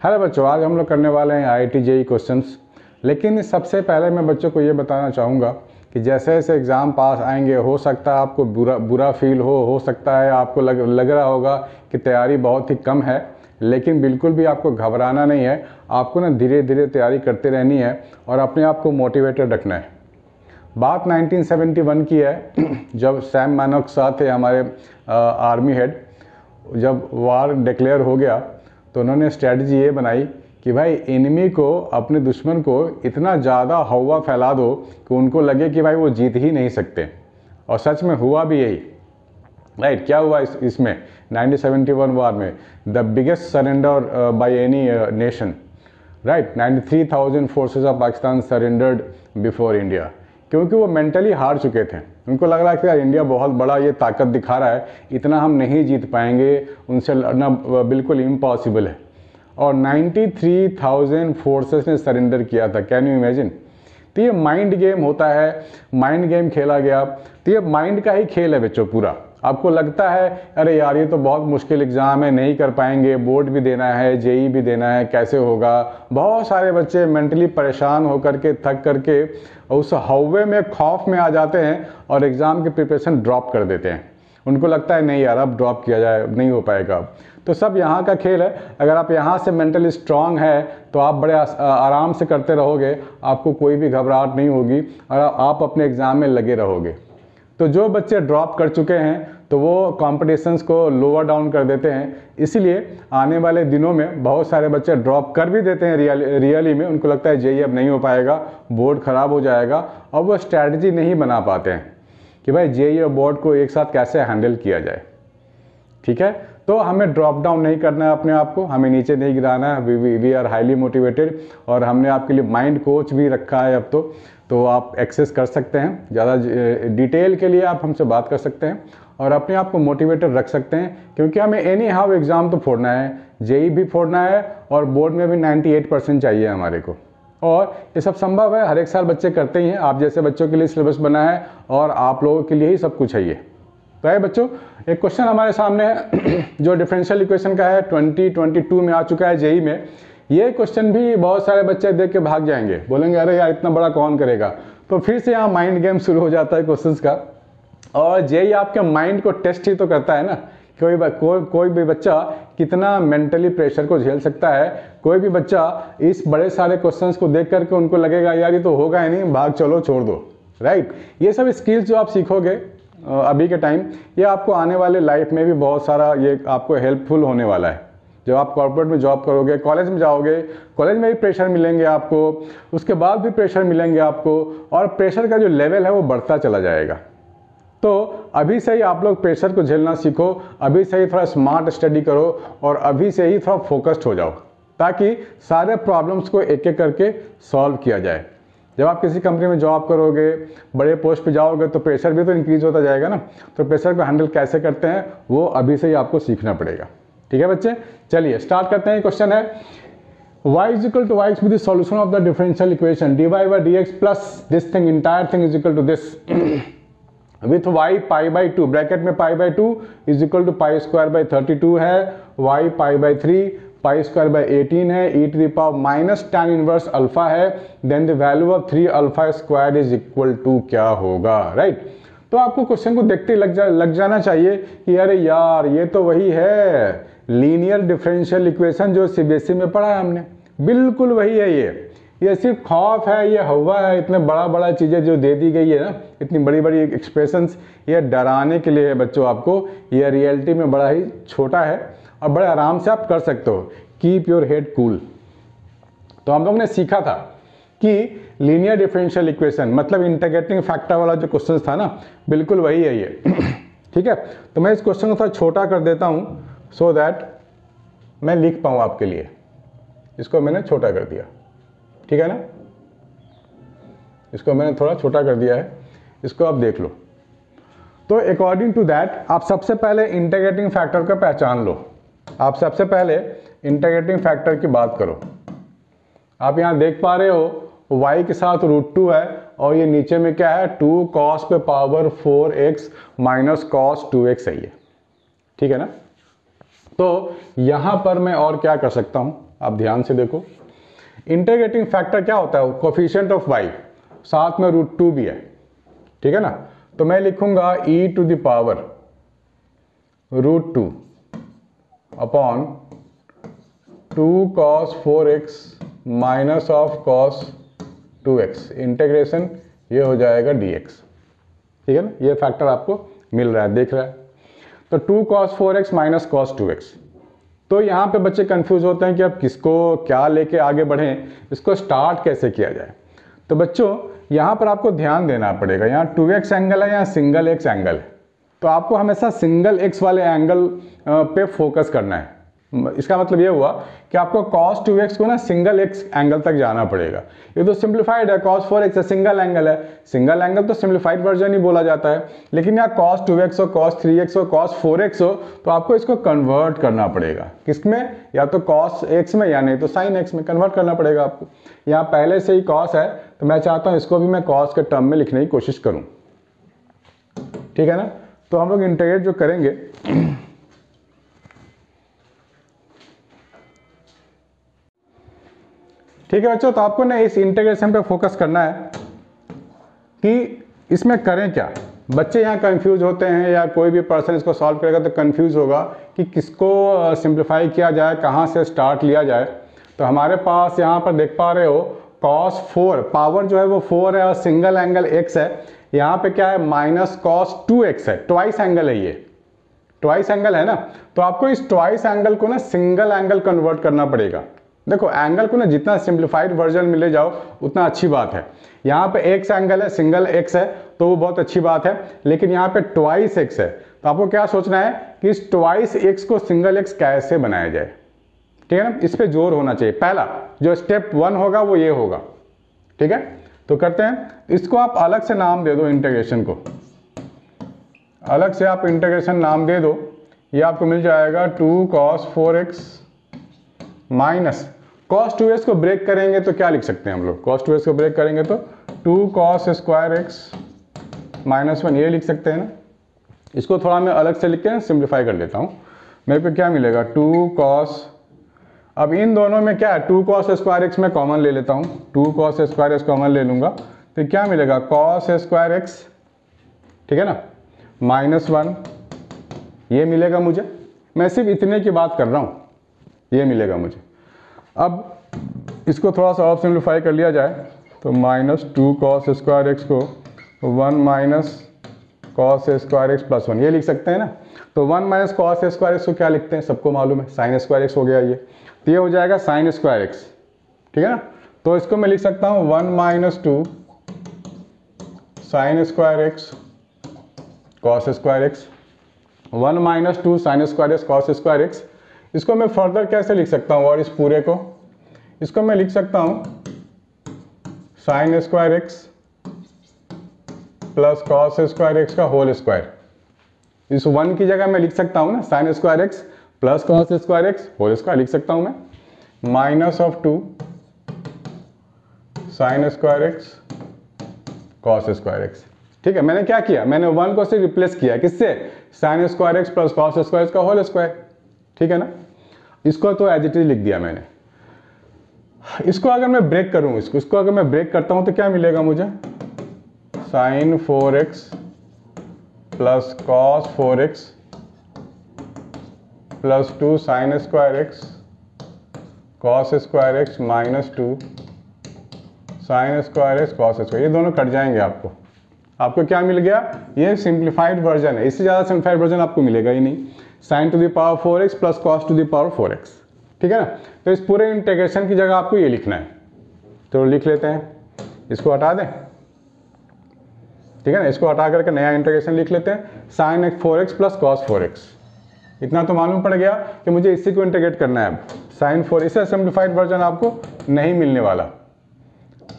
Hello बच्चों, आज हम लोग करने वाले हैं IIT JEE क्वेश्चंस। लेकिन सबसे पहले मैं बच्चों को ये बताना चाहूँगा कि जैसे जैसे एग्ज़ाम पास आएंगे, हो सकता है आपको बुरा फील हो सकता है आपको लग रहा होगा कि तैयारी बहुत ही कम है, लेकिन बिल्कुल भी आपको घबराना नहीं है। आपको ना धीरे धीरे तैयारी करते रहनी है और अपने आप को मोटिवेटेड रखना है। बात 1971 की है, जब सैम मानेकशॉ थे हमारे आर्मी हेड। जब वार डिक्लेयर हो गया तो उन्होंने स्ट्रेटजी ये बनाई कि भाई एनिमी को, अपने दुश्मन को इतना ज़्यादा हवा फैला दो कि उनको लगे कि भाई वो जीत ही नहीं सकते। और सच में हुआ भी यही, राइट। क्या हुआ इसमें 1971 वार में? The biggest surrender by any nation, right. 93,000 forces of Pakistan surrendered before India, क्योंकि वो मेंटली हार चुके थे। उनको लग रहा था यार इंडिया बहुत बड़ा ये ताकत दिखा रहा है, इतना हम नहीं जीत पाएंगे, उनसे लड़ना बिल्कुल इम्पॉसिबल है। और 93,000 फोर्सेस ने सरेंडर किया था। Can you imagine? तो ये माइंड गेम होता है, माइंड गेम खेला गया। तो ये माइंड का ही खेल है बच्चों पूरा। आपको लगता है अरे यार ये तो बहुत मुश्किल एग्ज़ाम है, नहीं कर पाएंगे, बोर्ड भी देना है, JEE भी देना है, कैसे होगा। बहुत सारे बच्चे मेंटली परेशान होकर के, थक करके उस हवे में, खौफ में आ जाते हैं और एग्ज़ाम की प्रिपरेशन ड्रॉप कर देते हैं। उनको लगता है नहीं यार अब ड्रॉप किया जाए, नहीं हो पाएगा। तो सब यहाँ का खेल है। अगर आप यहाँ से मेंटली स्ट्रांग है तो आप बड़े आराम से करते रहोगे, आपको कोई भी घबराहट नहीं होगी और आप अपने एग्ज़ाम में लगे रहोगे। तो जो बच्चे ड्रॉप कर चुके हैं तो वो कॉम्पिटिशन्स को लोअर डाउन कर देते हैं, इसलिए आने वाले दिनों में बहुत सारे बच्चे ड्रॉप कर भी देते हैं रियली में। उनको लगता है JEE अब नहीं हो पाएगा, बोर्ड ख़राब हो जाएगा, और वो स्ट्रैटेजी नहीं बना पाते हैं कि भाई JEE और बोर्ड को एक साथ कैसे हैंडल किया जाए। ठीक है, तो हमें ड्रॉप डाउन नहीं करना है अपने आप को, हमें नीचे नहीं गिराना है। वी आर हाईली मोटिवेटेड और हमने आपके लिए माइंड कोच भी रखा है अब तो आप एक्सेस कर सकते हैं। ज़्यादा डिटेल के लिए आप हमसे बात कर सकते हैं और अपने आप को मोटिवेटेड रख सकते हैं, क्योंकि हमें एनी हाउ एग्ज़ाम तो फोड़ना है, JEE भी फोड़ना है और बोर्ड में भी 98% चाहिए हमारे को। और ये सब संभव है, हर एक साल बच्चे करते ही हैं। आप जैसे बच्चों के लिए सिलेबस बना है और आप लोगों के लिए ही सब कुछ है ये। तो है बच्चों, एक क्वेश्चन हमारे सामने है जो डिफरेंशियल इक्वेशन का है, 2022 में आ चुका है JEE में। ये क्वेश्चन भी बहुत सारे बच्चे देख के भाग जाएंगे, बोलेंगे अरे यार इतना बड़ा कौन करेगा। तो फिर से यहाँ माइंड गेम शुरू हो जाता है क्वेश्चंस का। और JEE आपके माइंड को टेस्ट ही तो करता है ना। कोई भी बच्चा कितना मेंटली प्रेशर को झेल सकता है। कोई भी बच्चा इस बड़े सारे क्वेश्चंस को देख करके उनको लगेगा यार ये तो होगा ही नहीं, भाग चलो छोड़ दो, राइट। ये सब स्किल्स जो आप सीखोगे अभी के टाइम, ये आपको आने वाले लाइफ में भी बहुत सारा ये आपको हेल्पफुल होने वाला है। जब आप कॉर्पोरेट में जॉब करोगे, कॉलेज में जाओगे, कॉलेज में भी प्रेशर मिलेंगे आपको, उसके बाद भी प्रेशर मिलेंगे आपको, और प्रेशर का जो लेवल है वो बढ़ता चला जाएगा। तो अभी से ही आप लोग प्रेशर को झेलना सीखो, अभी से ही थोड़ा स्मार्ट स्टडी करो और अभी से ही थोड़ा फोकस्ड हो जाओ, ताकि सारे प्रॉब्लम्स को एक एक करके सॉल्व किया जाए। जब आप किसी कंपनी में जॉब करोगे, बड़े पोस्ट पे जाओगे, तो प्रेशर भी तो इंक्रीज होता जाएगा ना। तो प्रेशर को हैंडल कैसे करते हैं वो अभी से ही आपको सीखना पड़ेगा। ठीक है बच्चे, चलिए स्टार्ट करते हैं। क्वेश्चन है y is equal to x with the solution of the differential equation dy by dx plus this thing, entire thing is equal to this with y pi by 2, bracket में pi by 2 is equal to pi square by 32 है, y pi by 3, pi square by 18 है, e to the power minus tan inverse alpha है, then the value of 3 alpha square is equal to क्या होगा, right. तो आपको question को देखते ही लग जाना चाहिए कि अरे यार ये तो वही है, लीनियर डिफरेंशियल इक्वेशन जो CBSE में पढ़ा है हमने, बिल्कुल वही है ये सिर्फ खौफ है, ये हवा है। इतने बड़ा चीज़ें जो दे दी गई है ना, इतनी बड़ी एक्सप्रेशंस, ये डराने के लिए है बच्चों आपको। ये रियलिटी में बड़ा ही छोटा है और बड़े आराम से आप कर सकते हो। Keep your head cool. तो हम लोग ने सीखा था कि लीनियर डिफरेंशियल इक्वेशन मतलब इंटीग्रेटिंग फैक्टर वाला जो क्वेश्चन था ना, बिल्कुल वही है ये। ठीक है, तो मैं इस क्वेश्चन को थोड़ा छोटा कर देता हूँ सो दैट मैं लिख पाऊँ आपके लिए। इसको मैंने छोटा कर दिया, ठीक है ना। इसको मैंने थोड़ा छोटा कर दिया है, इसको आप देख लो। तो अकॉर्डिंग टू दैट आप सबसे पहले इंटीग्रेटिंग फैक्टर का पहचान लो। आप सबसे पहले इंटीग्रेटिंग फैक्टर की बात करो। आप यहाँ देख पा रहे हो y के साथ √2 है और ये नीचे में क्या है, 2 cos पे power 4x minus cos 2x है ये, ठीक है ना। तो यहाँ पर मैं और क्या कर सकता हूँ आप ध्यान से देखो। इंटीग्रेटिंग फैक्टर क्या होता है? कोफिशिएंट ऑफ y, साथ में √2 भी है, ठीक है ना। तो मैं लिखूंगा e⁻√2 upon 2 cos 4x minus of cos 2x integration ये हो जाएगा dx, ठीक है ना। ये फैक्टर आपको मिल रहा है, देख रहा है। तो 2 cos 4x minus cos 2x। तो यहाँ पे बच्चे कंफ्यूज होते हैं कि अब किसको क्या लेके आगे बढ़ें, इसको स्टार्ट कैसे किया जाए। तो बच्चों यहाँ पर आपको ध्यान देना पड़ेगा, यहाँ 2x एंगल है, यहाँ सिंगल x एंगल है। तो आपको हमेशा सिंगल x वाले एंगल पे फोकस करना है। इसका मतलब ये हुआ कि आपको cos 2x को ना सिंगल x एंगल तक जाना पड़ेगा। ये तो सिंप्लीफाइड है, cos 4x सिंगल एंगल है, सिंगल एंगल तो सिंप्लीफाइड वर्जन ही बोला जाता है। लेकिन यहाँ cos 2x हो, cos 3x हो, cos 4x हो, तो आपको इसको कन्वर्ट करना पड़ेगा। किसमें? या तो cos x में या नहीं तो sin x में कन्वर्ट करना पड़ेगा आपको। यहाँ पहले से ही cos है तो मैं चाहता हूँ इसको भी मैं cos के टर्म में लिखने की कोशिश करूँ, ठीक है ना। तो हम लोग इंटीग्रेट जो करेंगे ठीक है बच्चों। तो आपको ना इस इंटीग्रेशन पे फोकस करना है कि इसमें करें क्या। बच्चे यहाँ कंफ्यूज होते हैं या कोई भी पर्सन इसको सॉल्व करेगा तो कंफ्यूज होगा कि किसको सिंप्लीफाई किया जाए, कहाँ से स्टार्ट लिया जाए। तो हमारे पास यहाँ पर देख पा रहे हो cos 4 पावर जो है वो 4 है और सिंगल एंगल x है। यहाँ पे क्या है? माइनस cos 2x है, ट्वाइस एंगल है, ये ट्वाइस एंगल है ना। तो आपको इस ट्वाइस एंगल को ना सिंगल एंगल कन्वर्ट करना पड़ेगा। देखो एंगल को ना जितना सिंप्लीफाइड वर्जन में ले जाओ उतना अच्छी बात है। यहाँ पे x एंगल है, सिंगल x है तो वो बहुत अच्छी बात है, लेकिन यहाँ पे ट्वाइस x है। तो आपको क्या सोचना है कि इस ट्वाइस x को सिंगल x कैसे बनाया जाए, ठीक है ना। इस पे जोर होना चाहिए। पहला जो स्टेप 1 होगा वो ये होगा, ठीक है। तो करते हैं, इसको आप अलग से नाम दे दो, इंटीग्रेशन को अलग से आप इंटीग्रेशन नाम दे दो। ये आपको मिल जाएगा 2 cos 4x minus cos 2x को ब्रेक करेंगे तो क्या लिख सकते हैं हम लोग? cos 2x को ब्रेक करेंगे तो 2 cos स्क्वायर x माइनस 1 ये लिख सकते हैं ना। इसको थोड़ा मैं अलग से लिख के सिंप्लीफाई कर लेता हूँ। मेरे को क्या मिलेगा? 2 cos, अब इन दोनों में क्या है? 2 cos स्क्वायर x में कॉमन ले लेता हूँ, 2 cos स्क्वायर x कॉमन ले लूँगा तो क्या मिलेगा? cos स्क्वायर x, ठीक है ना, माइनस 1 ये मिलेगा मुझे। मैं सिर्फ इतने की बात कर रहा हूँ, ये मिलेगा मुझे। अब इसको थोड़ा सा और सिंप्लीफाई कर लिया जाए तो माइनस 2 cos स्क्वायर x को 1 minus cos square x plus 1 ये लिख सकते हैं ना। तो 1 माइनस cos स्क्वायर x को क्या लिखते हैं? सबको मालूम है, sin स्क्वायर x हो गया ये। तो ये हो जाएगा sin स्क्वायर x, ठीक है ना। तो इसको मैं लिख सकता हूँ 1 minus 2 sin square x cos square x, 1 minus 2 sin square x cos square x। इसको मैं फर्दर कैसे लिख सकता हूँ? और इस पूरे को इसको मैं लिख सकता हूँ sin square x plus cos square x का होल स्क्वायर। इस 1 की जगह मैं लिख सकता हूँ ना sin square x plus cos square x whole square लिख सकता हूँ मैं, minus of 2 sin square x cos square x, ठीक है। मैंने क्या किया? मैंने 1 को से रिप्लेस किया किससे? sin square x plus cos square का होल स्क्वायर, ठीक है ना। इसको तो एज इट इज लिख दिया मैंने। इसको अगर मैं ब्रेक करूं, इसको अगर मैं ब्रेक करता हूं तो क्या मिलेगा मुझे? sin 4x plus cos 4x plus 2 sin square x cos square x minus 2 sin square x cos square, ये दोनों कट जाएंगे। आपको क्या मिल गया? ये सिंप्लीफाइड वर्जन है, इससे ज़्यादा सिंप्लीफाइड वर्जन आपको मिलेगा ही नहीं। sin to the power 4x plus cos to the power 4x, ठीक है ना। तो इस पूरे इंटीग्रेशन की जगह आपको ये लिखना है, तो लिख लेते हैं, इसको हटा दें, ठीक है ना। इसको हटा करके नया इंटीग्रेशन लिख लेते हैं, sin 4x plus cos 4x। इतना तो मालूम पड़ गया कि मुझे इसी को इंटीग्रेट करना है। अब sin 4, इससे सिंप्लीफाइड वर्जन आपको नहीं मिलने वाला।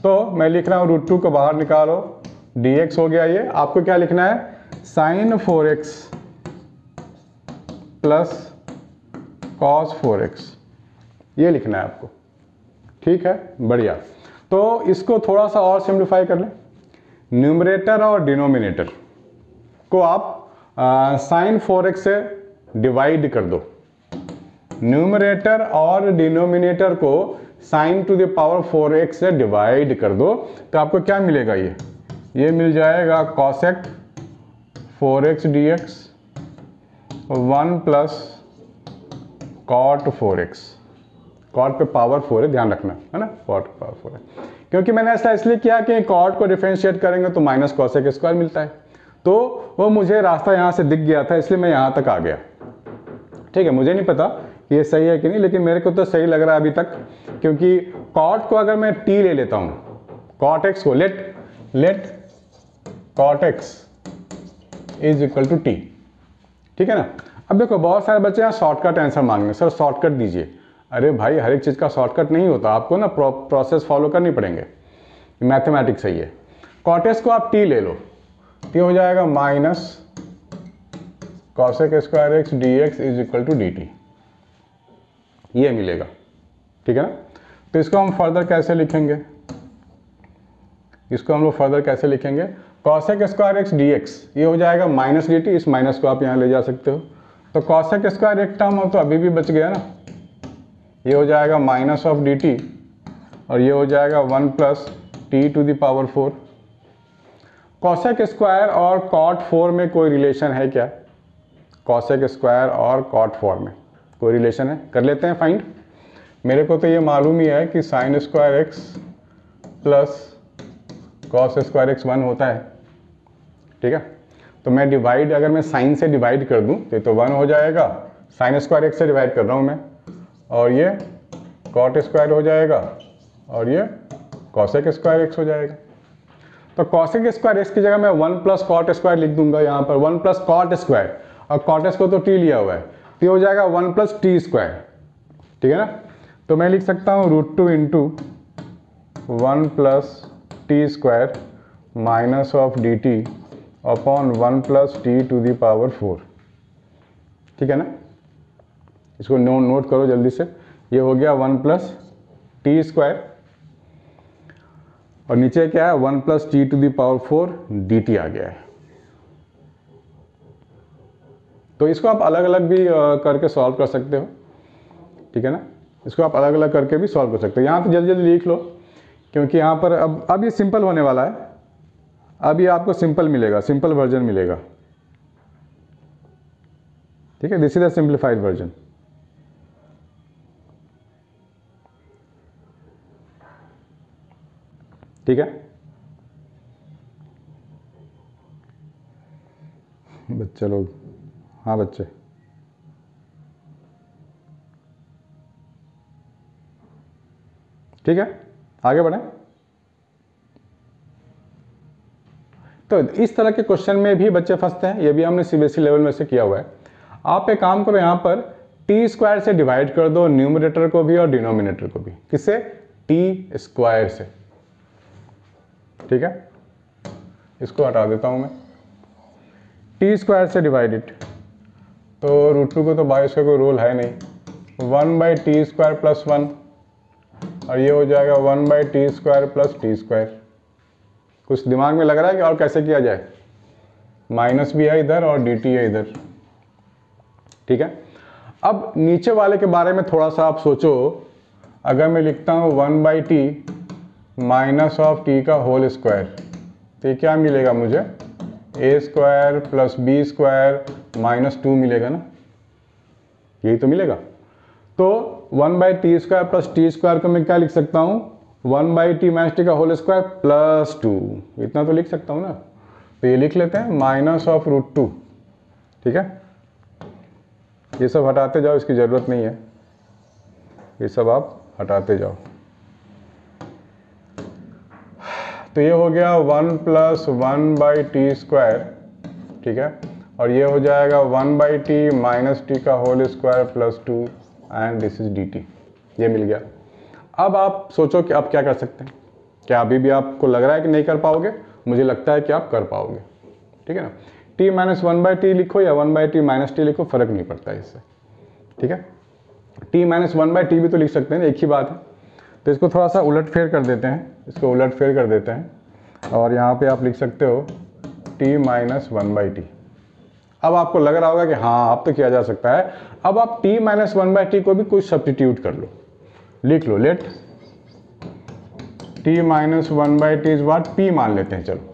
तो मैं लिख रहा हूँ √2 को बाहर निकालो, dx हो गया ये। आपको क्या लिखना है? sin 4x plus cos 4x ये लिखना है आपको, ठीक है, बढ़िया। तो इसको थोड़ा सा और सिंप्लीफाई कर लें। न्यूमरेटर और डिनोमिनेटर को आप sin 4x से डिवाइड कर दो, न्यूमरेटर और डिनोमिनेटर को sign to the power 4x से डिवाइड कर दो तो आपको क्या मिलेगा, ये मिल जाएगा cosec 4x dx 1 plus cot 4x। Cot पे पावर 4 है, ध्यान रखना है ना, कॉट पावर 4 है। क्योंकि मैंने ऐसा इसलिए किया कि कॉट को डिफरेंशिएट करेंगे तो माइनस कॉसेक स्क्वायर मिलता है, तो वो मुझे रास्ता यहाँ से दिख गया था इसलिए मैं यहाँ तक आ गया। ठीक है, मुझे नहीं पता कि ये सही है कि नहीं, लेकिन मेरे को तो सही लग रहा है अभी तक, क्योंकि कॉट को अगर मैं t ले लेता हूँ, कॉट x को let cot x is equal to t। ठीक है ना। अब देखो बहुत सारे बच्चे यहाँ शॉर्टकट आंसर मांग रहे हैं, सर शॉर्टकट दीजिए। अरे भाई हर एक चीज़ का शॉर्टकट नहीं होता, आपको ना प्रोसेस फॉलो करनी पड़ेंगे, मैथमेटिक्स सही है। कॉट x को आप t ले लो, t हो जाएगा minus cosec square x dx is equal to dt, ये मिलेगा। ठीक है ना। तो इसको हम फर्दर कैसे लिखेंगे, इसको हम लोग फर्दर कैसे लिखेंगे, कॉसेक स्क्वायर x dx ये हो जाएगा माइनस dt, इस माइनस को आप यहाँ ले जा सकते हो, तो कॉसेक स्क्वायर एक टर्म हो तो अभी भी बच गया ना, ये हो जाएगा माइनस ऑफ dt और ये हो जाएगा 1 plus t to the power 4। Cosec square और कॉट 4 में कोई रिलेशन है क्या, कॉसेक स्क्वायर और कॉट 4 में कोई रिलेशन है, कर लेते हैं फाइंड। मेरे को तो ये मालूम ही है कि sine square x plus cos square x 1 होता है। ठीक है, तो मैं डिवाइड, अगर मैं साइन से डिवाइड कर दूं तो 1 हो जाएगा, साइन स्क्वायर x से डिवाइड कर रहा हूं मैं, और ये कॉट स्क्वायर हो जाएगा और ये कॉसेक स्क्वायर x हो जाएगा। तो कॉसेक स्क्वायर x की जगह मैं 1 प्लस कॉट स्क्वायर लिख दूंगा, यहाँ पर 1 प्लस कॉट स्क्वायर, और कॉट s को तो t लिया हुआ है, तो हो जाएगा 1 प्लस टी स्क्वायर। ठीक है ना। तो मैं लिख सकता हूँ √2 into 1 plus T square minus of d t upon 1 plus T to the power 4। ठीक है ना। इसको नोट करो जल्दी से, ये हो गया 1 प्लस टी स्क्वायर और नीचे क्या है 1 plus T to the power 4 D T आ गया है। तो इसको आप अलग अलग भी करके सॉल्व कर सकते हो। ठीक है ना, इसको आप अलग अलग करके भी सॉल्व कर सकते हो। यहाँ तो जल्दी जल्दी लिख लो, क्योंकि यहाँ पर अब ये सिंपल होने वाला है, अब ये आपको सिंपल मिलेगा, सिंपल वर्जन मिलेगा। ठीक है, this is the simplified version. ठीक है, बच्चे लोग, हाँ बच्चे, ठीक है आगे बढ़ें। तो इस तरह के क्वेश्चन में भी बच्चे फंसते हैं, ये भी हमने सीबीएसई लेवल में से किया हुआ है। आप एक काम करो, यहाँ पर टी स्क्वायर से डिवाइड कर दो न्यूमरेटर को भी और डिनोमिनेटर को भी। किससे, टी स्क्वायर से। ठीक है, इसको हटा देता हूँ मैं, टी स्क्वायर से डिवाइडेड, तो √2 को तो बाई इसका कोई रोल है नहीं, 1 बाई टी स्क्वायर प्लस 1 और ये हो जाएगा 1 by T square plus T square. कुछ दिमाग में लग रहा है कि और कैसे किया जाए, माइनस भी है इधर और डी टी है इधर। ठीक है, अब नीचे वाले के बारे में थोड़ा सा आप सोचो। अगर मैं लिखता हूँ 1 by T minus of T का होल स्क्वायर, तो ये क्या मिलेगा मुझे, A square plus B square minus 2 मिलेगा ना, यही तो मिलेगा। तो 1 by T square plus T square को मैं क्या लिख सकता हूँ, 1 बाई टी माइनस टी का होल स्क्वायर प्लस 2, इतना तो लिख सकता हूँ ना। तो ये लिख लेते हैं माइनस ऑफ √2। ठीक है, ये सब हटाते जाओ, इसकी ज़रूरत नहीं है, ये सब आप हटाते जाओ। तो ये हो गया 1 प्लस 1 बाई टी स्क्वायर। ठीक है, और ये हो जाएगा 1 बाई टी माइनस टी का whole square plus 2 and this is d t, ये मिल गया। अब आप सोचो कि आप क्या कर सकते हैं, क्या अभी भी आपको लग रहा है कि नहीं कर पाओगे, मुझे लगता है कि आप कर पाओगे। ठीक है ना, टी माइनस 1 बाई टी लिखो या 1 बाई टी माइनस टी लिखो, फ़र्क नहीं पड़ता है इससे। ठीक है, टी माइनस 1 बाई टी भी तो लिख सकते हैं, एक ही बात है। तो इसको थोड़ा सा उलट फेर कर देते हैं, इसको उलट फेर कर देते हैं और यहाँ पे आप लिख सकते हो टी माइनस 1 बाई टी। अब आपको लग रहा होगा कि हाँ अब तो किया जा सकता है। अब आप t minus one by T को भी कुछ सब्सटीट्यूट कर लो, लिख लो, let t minus one by T is what, p मान लेते हैं। चलो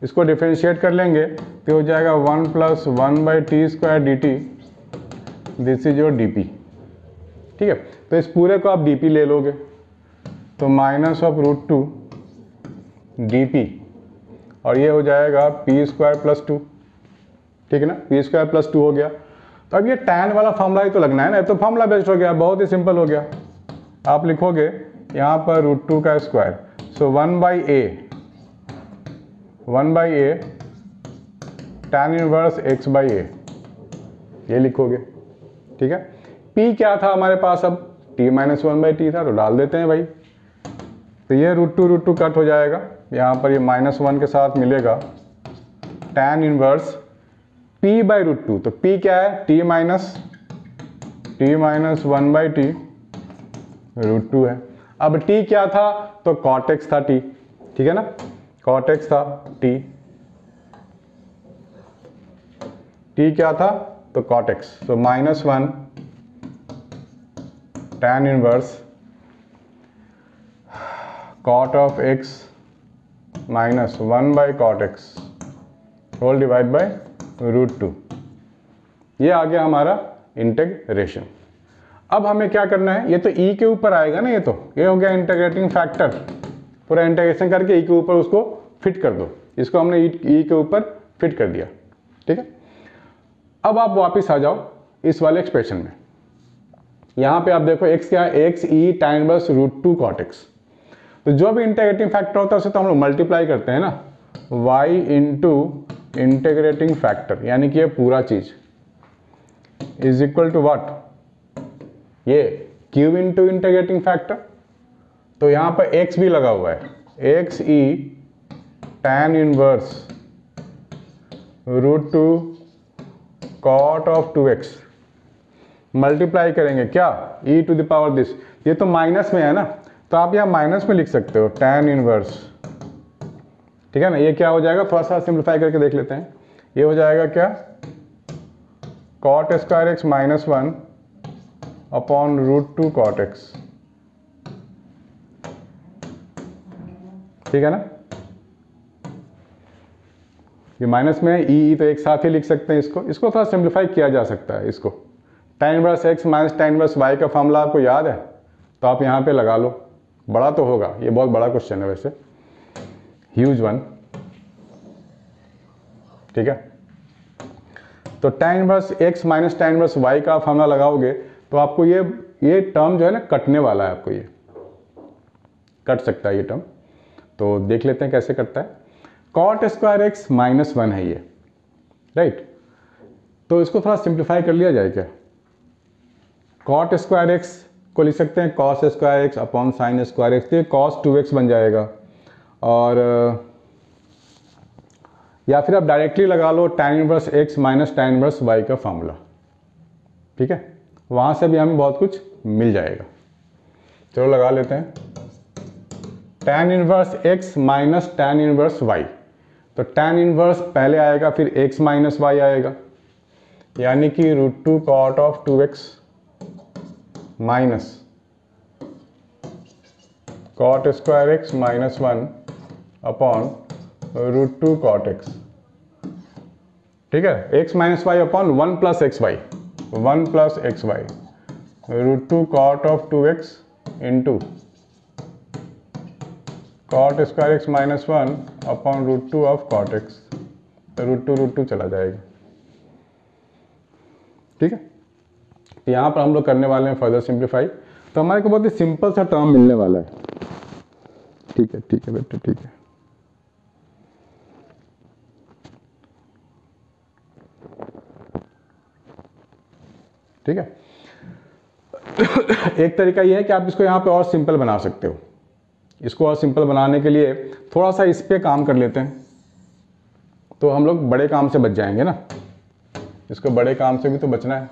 इसको डिफरेंशिएट कर लेंगे तो हो जाएगा 1 plus one by T square D T, this is your D P. ठीक है, तो इस पूरे को आप डी पी ले लोगे तो minus of root two d p, और ये हो जाएगा पी स्क्वायर प्लस टू। ठीक है ना, पी स्क्वायर प्लस टू हो गया। तो अब ये टैन वाला फॉर्मूला ही तो लगना है ना, तो फॉर्मूला बेस्ड हो गया, बहुत ही सिंपल हो गया। आप लिखोगे यहाँ पर रूट टू का square, so one by A tan inverse X by A, ये लिखोगे। ठीक है, P क्या था हमारे पास, अब t minus one by T था, तो डाल देते हैं भाई। तो ये रूट टू कट हो जाएगा, यहाँ पर ये माइनस वन के साथ मिलेगा tan inverse P by root two. तो P क्या है, t minus one by t root two है। अब t क्या था, तो cot x था t, ठीक है ना, cot x था t क्या था, तो cot x, तो minus one tan inverse cot of x minus one by cot x whole divide by root two. ये आ गया हमारा इंटीग्रेशन। अब हमें क्या करना है, ये तो e के ऊपर आएगा ना, ये हो गया इंटीग्रेटिंग फैक्टर। पूरा इंटीग्रेशन करके e के ऊपर उसको फिट कर दो, इसको हमने e के ऊपर फिट कर दिया। ठीक है, अब आप वापस आ जाओ इस वाले एक्सप्रेशन में। यहाँ पे आप देखो x क्या है, x e tan inverse root two cot x। तो जो भी इंटीग्रेटिंग फैक्टर होता है उसे तो हम लोग मल्टीप्लाई करते हैं ना, y इंटू इंटीग्रेटिंग फैक्टर, यानी कि ये पूरा चीज इज इक्वल टू व्हाट, ये q इंटू इंटीग्रेटिंग फैक्टर। तो यहाँ पर x भी लगा हुआ है, x e tan inverse root two cot of 2x, multiply करेंगे क्या, e to the power this, ये तो माइनस में है ना, तो आप यहाँ माइनस में लिख सकते हो tan इनवर्स। ठीक है ना, ये क्या हो जाएगा, थोड़ा सा सिंप्लीफाई करके देख लेते हैं। ये हो जाएगा क्या, cot square x minus one upon root two cot x। ठीक है ना, ये माइनस में है, ई तो एक साथ ही लिख सकते हैं इसको थोड़ा सिंप्लीफाई किया जा सकता है। इसको tan inverse x minus tan inverse y का फॉर्मूला आपको याद है, तो आप यहाँ पे लगा लो। बड़ा तो होगा, ये बहुत बड़ा क्वेश्चन है वैसे, ह्यूज वन। ठीक है, तो tan inverse x minus tan inverse y का फॉर्मूला लगाओगे तो आपको ये टर्म जो है ना कटने वाला है, आपको ये कट सकता है ये टर्म। तो देख लेते हैं कैसे कटता है। cot square x minus one है ये, राइट, तो इसको थोड़ा सिंप्लीफाई कर लिया जाए क्या, cot स्क्वायर x को लिख सकते हैं cos square x upon sine square x, तो ये cos 2x बन जाएगा। और या फिर आप डायरेक्टली लगा लो tan inverse x minus tan inverse y का फॉर्मूला। ठीक है, वहाँ से भी हमें बहुत कुछ मिल जाएगा। चलो लगा लेते हैं, tan inverse x minus tan inverse y, तो tan इनवर्स पहले आएगा फिर x माइनस y आएगा, यानी कि root two cot of 2x minus cot square x minus one upon root two cot x। ठीक है, x minus Y upon one plus X Y root two cot of 2x into cot square x minus one upon root two of cot x, तो root two चला जाएगा। ठीक है, यहाँ पर हम लोग करने वाले हैं फर्दर सिंप्लीफाई, तो हमारे को बहुत ही सिंपल सा टर्म मिलने वाला है। ठीक है बेटा, ठीक है। ठीक है, एक तरीका ये है कि आप इसको यहाँ पे और सिंपल बना सकते हो। इसको और सिंपल बनाने के लिए थोड़ा सा इस पे काम कर लेते हैं, तो हम लोग बड़े काम से बच जाएंगे ना, इसको बड़े काम से भी तो बचना है।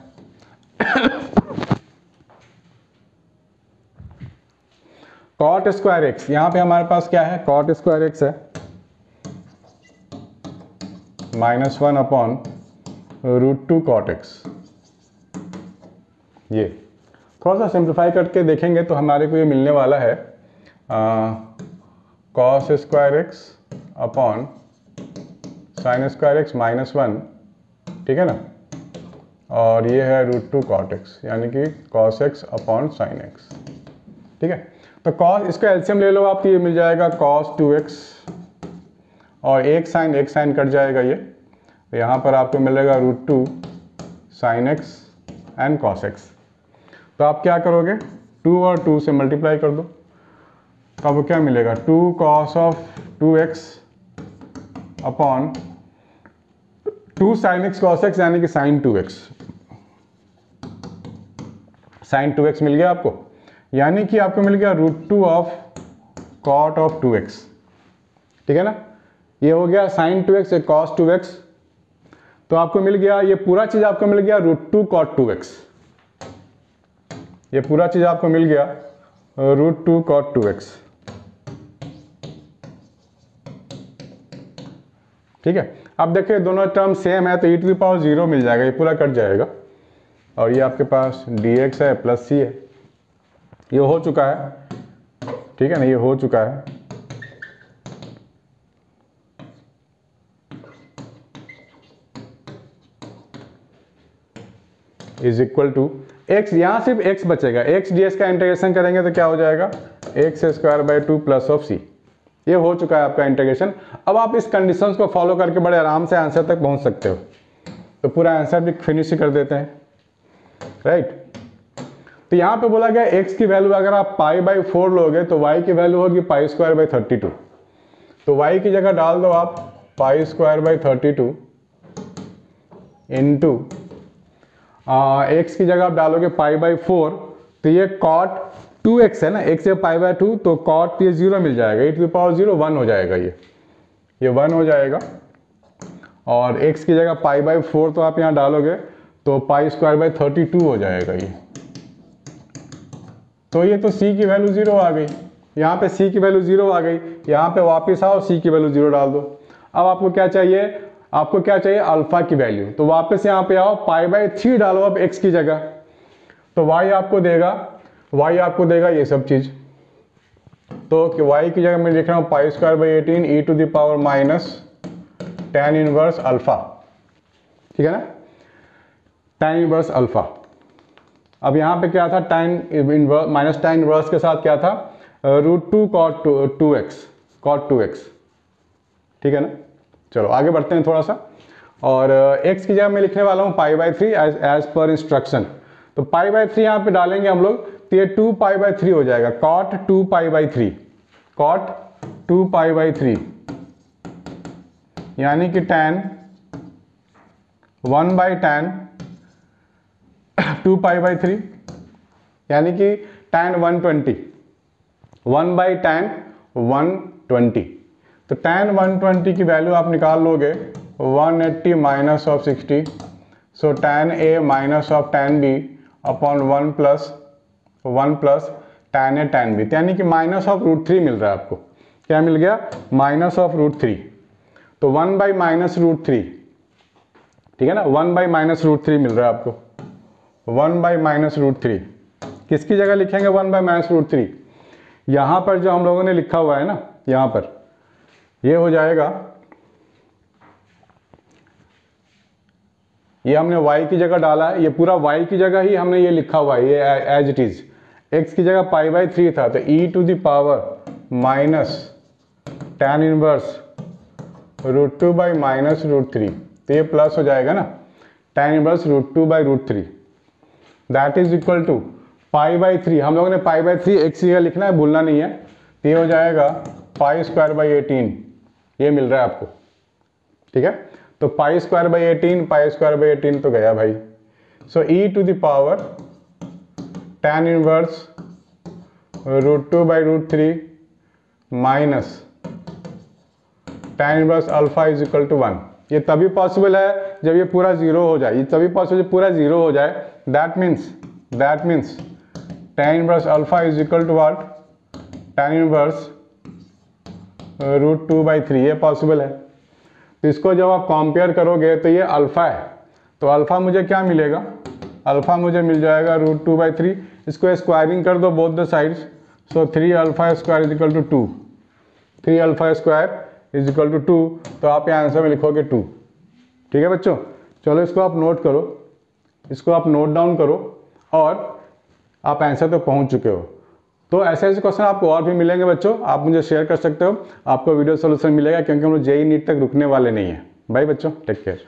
cot स्क्वायर x, यहाँ पे हमारे पास क्या है, cot स्क्वायर x है minus one upon √2 cot x। ये थोड़ा सा सिंप्लीफाई करके देखेंगे तो हमारे को ये मिलने वाला है cos square x upon sine square x -1, ठीक है ना, और ये है √2 cot x, यानी कि cos x upon sine x, ठीक है। तो cos, इसका एलसीएम ले लो आप, तो ये मिल जाएगा cos 2x और एक साइन कट जाएगा ये, तो यहाँ पर आपको मिलेगा √2 sine x and cos x। तो आप क्या करोगे, 2 और 2 से मल्टीप्लाई कर दो, तो आपको क्या मिलेगा, 2 cos of 2x upon 2 sine x cos x, यानी कि साइन 2x। साइन 2x मिल गया आपको, यानी कि आपको मिल गया √2 ऑफ cot ऑफ 2x, ठीक है ना। ये हो गया साइन 2x, एक cos 2x, तो आपको मिल गया ये पूरा चीज आपको मिल गया √2 cot 2x। ये पूरा चीज आपको मिल गया √2 cot 2x, ठीक है। अब देखिए दोनों टर्म सेम है तो e⁻0 मिल जाएगा, ये पूरा कट जाएगा, और ये आपके पास dx है प्लस c है, ये हो चुका है, ठीक है ना, ये हो चुका है। इज इक्वल टू x, यहाँ सिर्फ x बचेगा, x ds का इंटीग्रेशन करेंगे तो क्या हो जाएगा, x² / 2 प्लस ऑफ c। ये हो चुका है आपका इंटीग्रेशन। अब आप इस कंडीशंस को फॉलो करके बड़े आराम से आंसर तक पहुंच सकते हो। तो पूरा आंसर भी फिनिश कर देते हैं, राइट। तो यहाँ पे बोला गया x की वैल्यू अगर आप π/4 लोगे तो y की वैल्यू होगी π² / 32। तो y की जगह डाल दो आप π² / 32 इंटू x की जगह आप डालोगे π/4, तो ये cot 2x है ना, x से π/2, तो cot ये 0 मिल जाएगा, e⁻0 1 हो जाएगा, ये 1 हो जाएगा, और x की जगह π/4 तो आप यहाँ डालोगे तो π² / 32 हो जाएगा ये। तो ये तो c की वैल्यू 0 आ गई, यहाँ पे c की वैल्यू 0 आ गई, यहाँ पे वापस आओ c की वैल्यू 0 डाल दो। अब आपको क्या चाहिए, आपको क्या चाहिए, अल्फा की वैल्यू, तो वापस यहाँ पे आओ π/3 डालो अब x की जगह, तो y आपको देगा ये सब चीज। तो y की जगह मैं लिख रहा हूँ π² / 18 e⁻- tan इनवर्स अल्फा, ठीक है ना, tan इनवर्स अल्फा। अब यहाँ पे क्या था, tan इनवर्स के साथ क्या था, √2 cot 2x, ठीक है ना। चलो आगे बढ़ते हैं थोड़ा सा, और x की जगह मैं लिखने वाला हूँ π/3 एज पर इंस्ट्रक्शन। तो π/3 यहाँ पे डालेंगे हम लोग, तो ये 2π/3 हो जाएगा, cot 2π/3, यानी कि tan 1/tan 2π/3, यानी कि tan 120, 1/tan 120। तो tan 120 की वैल्यू आप निकाल लोगे 180 minus of 60, so tan a minus of tan b upon 1 plus tan a tan b, यानी कि माइनस ऑफ √3 मिल रहा है आपको। क्या मिल गया, माइनस ऑफ √3, तो 1/-√3, ठीक है ना, 1/-√3 मिल रहा है आपको, 1/-√3। किसकी जगह लिखेंगे 1/-√3, यहाँ पर जो हम लोगों ने लिखा हुआ है ना, यहाँ पर ये हो जाएगा, ये हमने y की जगह डाला है, ये पूरा y की जगह ही हमने ये लिखा हुआ है, ये एज इट इज। x की जगह π/3 था, तो e⁻- tan इनवर्स √2/-√3, तो ये प्लस हो जाएगा ना, tan inverse √2/√3, that is equal to π/3। हम लोगों ने π/3 x की जगह लिखना है, भूलना नहीं है, तो ये हो जाएगा π² / 18, ये मिल रहा है आपको, ठीक है। तो π² / 18 तो गया भाई, सो e⁻- tan inverse √2/√3 minus tan inverse alpha is equal to 1। ये तभी पॉसिबल है जब ये पूरा 0 हो जाए, ये तभी पॉसिबल पूरा 0 हो जाए, that means tan inverse alpha is equal to what, tan inverse √2/3, ये पॉसिबल है। तो इसको जब आप कंपेयर करोगे तो ये अल्फा है, तो अल्फ़ा मुझे क्या मिलेगा, अल्फ़ा मुझे मिल जाएगा √2/3। इसको स्क्वायरिंग कर दो both the sides, so 3α² is equal to 2, 3α² is equal to 2। तो आप यहाँ आंसर में लिखोगे 2। ठीक है बच्चों, चलो इसको आप नोट करो, इसको आप नोट डाउन करो और आप आंसर तक पहुँच चुके हो। तो ऐसे ऐसे क्वेश्चन आपको और भी मिलेंगे बच्चों, आप मुझे शेयर कर सकते हो, आपको वीडियो सोल्यूशन मिलेगा, क्योंकि हम लोग JEE नीट तक रुकने वाले नहीं हैं। बाय बच्चों, टेक केयर।